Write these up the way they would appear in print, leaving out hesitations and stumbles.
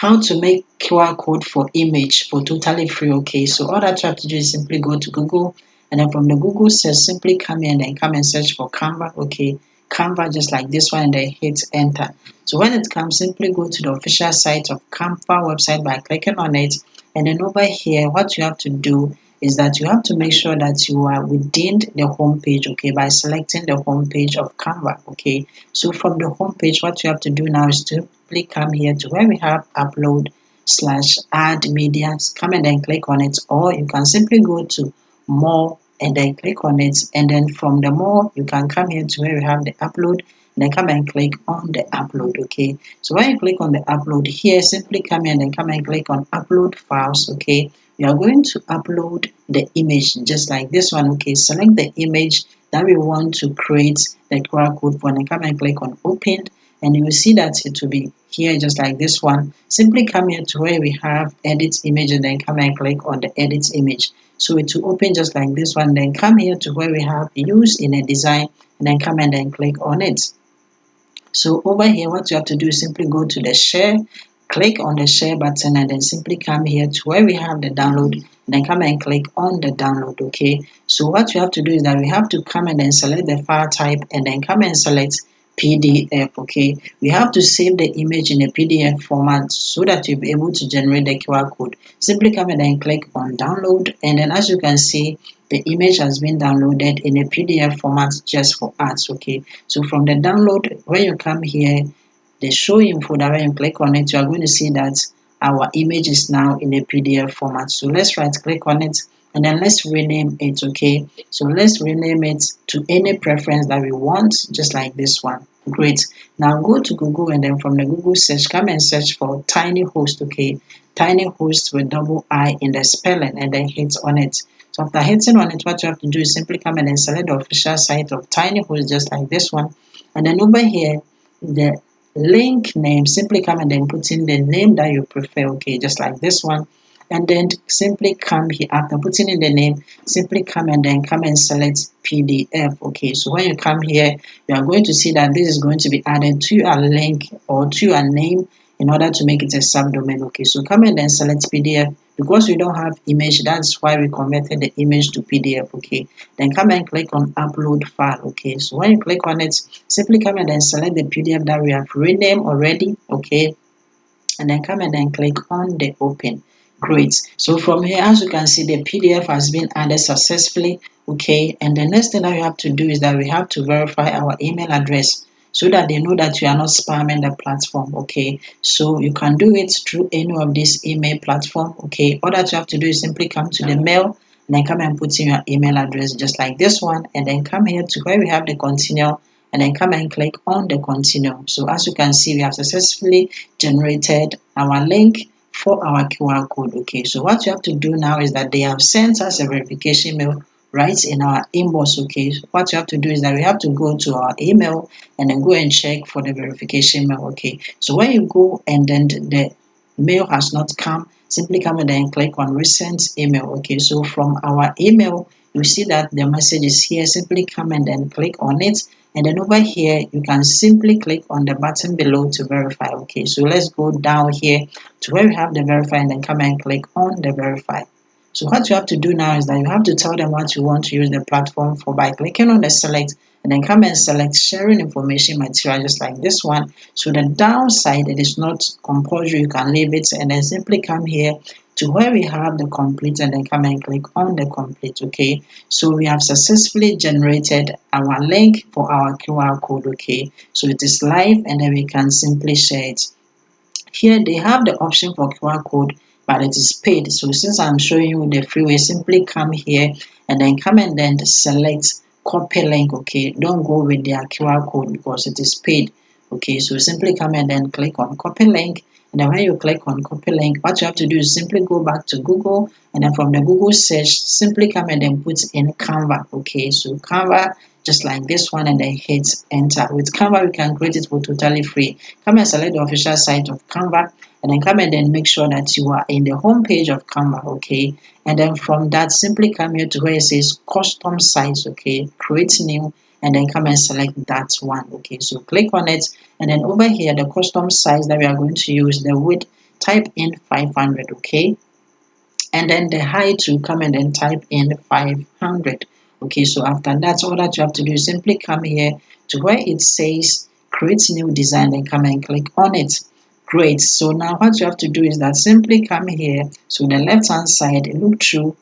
how to make QR code for image for totally free. Okay, so all that you have to do is simply go to Google, and then from the Google search, simply come in and come and search for Canva. Okay, Canva, just like this one, and then hit enter. So when it comes, simply go to the official site of Canva website by clicking on it, and then over here, what you have to do is that you have to make sure that you are within the home page, okay, by selecting the home page of Canva. Okay, so from the home page, what you have to do now is to simply come here to where we have upload slash add media. Come and then click on it, or you can simply go to more and then click on it, and then from the more you can come here to where we have the upload, and then come and click on the upload. Okay, so when you click on the upload here, simply come in and come and click on upload files. Okay, we are going to upload the image just like this one. Okay, select the image that we want to create the QR code for, and come and click on open, and you will see that it will be here just like this one. Simply come here to where we have edit image, and then come and click on the edit image, so it will open just like this one. Then come here to where we have use in a design, and then come and then click on it. So over here, what you have to do is simply go to the share, click on the share button, and then simply come here to where we have the download, and then come and click on the download. Okay, so what you have to do is that we have to come and then select the file type, and then come and select PDF. Okay, we have to save the image in a PDF format so that you'll be able to generate the QR code. Simply come and then click on download, and then as you can see, the image has been downloaded in a PDF format just for us. Okay, so from the download, when you come here, the show info, that when you click on it, you are going to see that our image is now in a PDF format. So let's right click on it, and then let's rename it. Okay, so let's rename it to any preference that we want, just like this one. Great. Now go to Google, and then from the Google search, come and search for Tiny Host. Okay, Tiny Host with double I in the spelling, and then hit on it. So after hitting on it, what you have to do is simply come and then select the official site of Tiny Host, just like this one. And then over here, the link name, simply come and then put in the name that you prefer. Okay, just like this one. And then simply come here after putting in the name, simply come and then come and select PDF. Okay, so when you come here, you are going to see that this is going to be added to your link or to your name in order to make it a subdomain. Okay, so come and then select PDF. Because we don't have image, that's why we converted the image to PDF. Okay, then come and click on upload file. Okay, so when you click on it, simply come and then select the PDF that we have renamed already. Okay, and then come and then click on the open. Great. So from here, as you can see, the PDF has been added successfully. Okay, and the next thing that we have to do is that we have to verify our email address so that they know that you are not spamming the platform. Okay, so you can do it through any of this email platform. Okay, all that you have to do is simply come to the mail, and then come and put in your email address just like this one, and then come here to where we have the continue, and then come and click on the continue. So as you can see, we have successfully generated our link for our QR code. Okay, so what you have to do now is that they have sent us a verification mail right in our inbox. Okay, so what you have to do is that we have to go to our email and then go and check for the verification mail. Okay, so when you go and then the mail has not come, simply come and then click on recent email. Okay, so from our email, you see that the message is here. Simply come and then click on it, and then over here you can simply click on the button below to verify. Okay, so let's go down here to where we have the verify, and then come and click on the verify. So what you have to do now is that you have to tell them what you want to use the platform for by clicking on the select, and then come and select sharing information material just like this one. So the downside, it is not compulsory, you can leave it, and then simply come here to where we have the complete, and then come and click on the complete. Okay, so we have successfully generated our link for our QR code. Okay, so it is live, and then we can simply share it. Here they have the option for QR code, but it is paid. So since I'm showing you the free way, simply come here and then come and then select copy link. Okay, don't go with their QR code because it is paid. Okay, so simply come and then click on copy link. And then when you click on copy link, what you have to do is simply go back to Google, and then from the Google search, simply come and then put in Canva. Okay, so Canva, just like this one, and then hit enter. With Canva, we can create it for totally free. Come and select the official site of Canva, and then come and then make sure that you are in the home page of Canva. Okay, and then from that, simply come here to where it says custom size. Okay, create new, and then come and select that one. Okay, so click on it, and then over here the custom size that we are going to use, the width type in 500, okay, and then the height you come and then type in 500. Okay, so after that, all that you have to do is simply come here to where it says create new design and come and click on it. Great. So now what you have to do is that simply come here, so the left hand side, look through,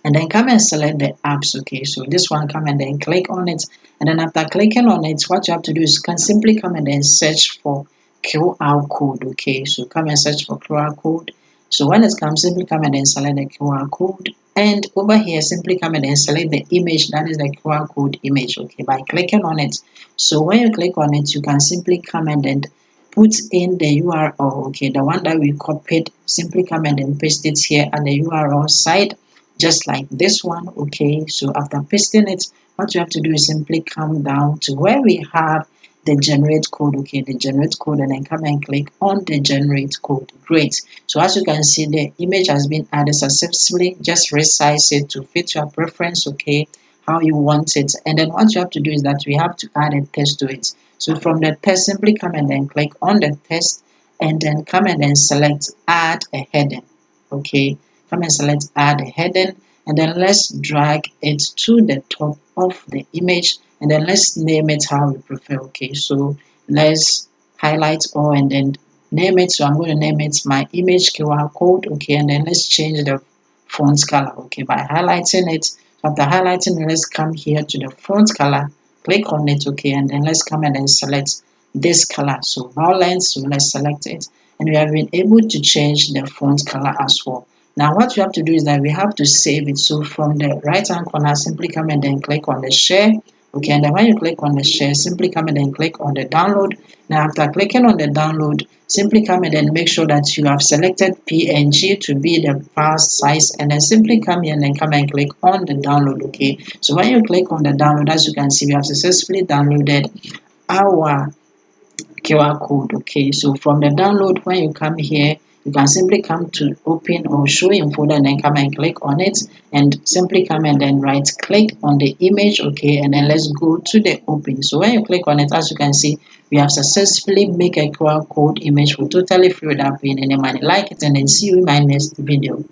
and then come and select the apps. Okay, so this one, come and then click on it, and then after clicking on it, what you have to do is you can simply come and then search for QR code. Okay, so come and search for QR code. So when it comes, simply come and then select the QR code, and over here simply come and then select the image, that is the QR code image, okay, by clicking on it. So when you click on it, you can simply come and then put in the URL, okay, the one that we copied. Simply come and then paste it here at the URL side, just like this one. Okay, so after pasting it, what you have to do is simply come down to where we have the generate code. Okay, the generate code, and then come and click on the generate code. Great. So as you can see, the image has been added successfully. Just resize it to fit your preference, okay, how you want it. And then what you have to do is that we have to add a text to it. So from the text, simply come and then click on the text, and then come and then select add a heading. Okay, come and select add a heading, and then let's drag it to the top of the image, and then let's name it how we prefer. Okay, so let's highlight all and then name it. So I'm going to name it my image QR code. Okay, and then let's change the font color. Okay, by highlighting it. After highlighting it, let's come here to the font color, click on it. Okay, and then let's come and then select this color, so violet. So let's select it, and we have been able to change the font color as well. Now what you have to do is that we have to save it. So from the right hand corner, simply come and then click on the share. Okay, and then when you click on the share, simply come and then click on the download. Now after clicking on the download, simply come and then make sure that you have selected PNG to be the file size, and then simply come here and then come and click on the download. Okay, so when you click on the download, as you can see, we have successfully downloaded our QR code. Okay, so from the download, when you come here, you can simply come to open or show in folder, and then come and click on it, and simply come and then right click on the image. Okay, and then let's go to the open. So when you click on it, as you can see, we have successfully make a QR code image for totally free without paying any money. Like it, and then see you in my next video.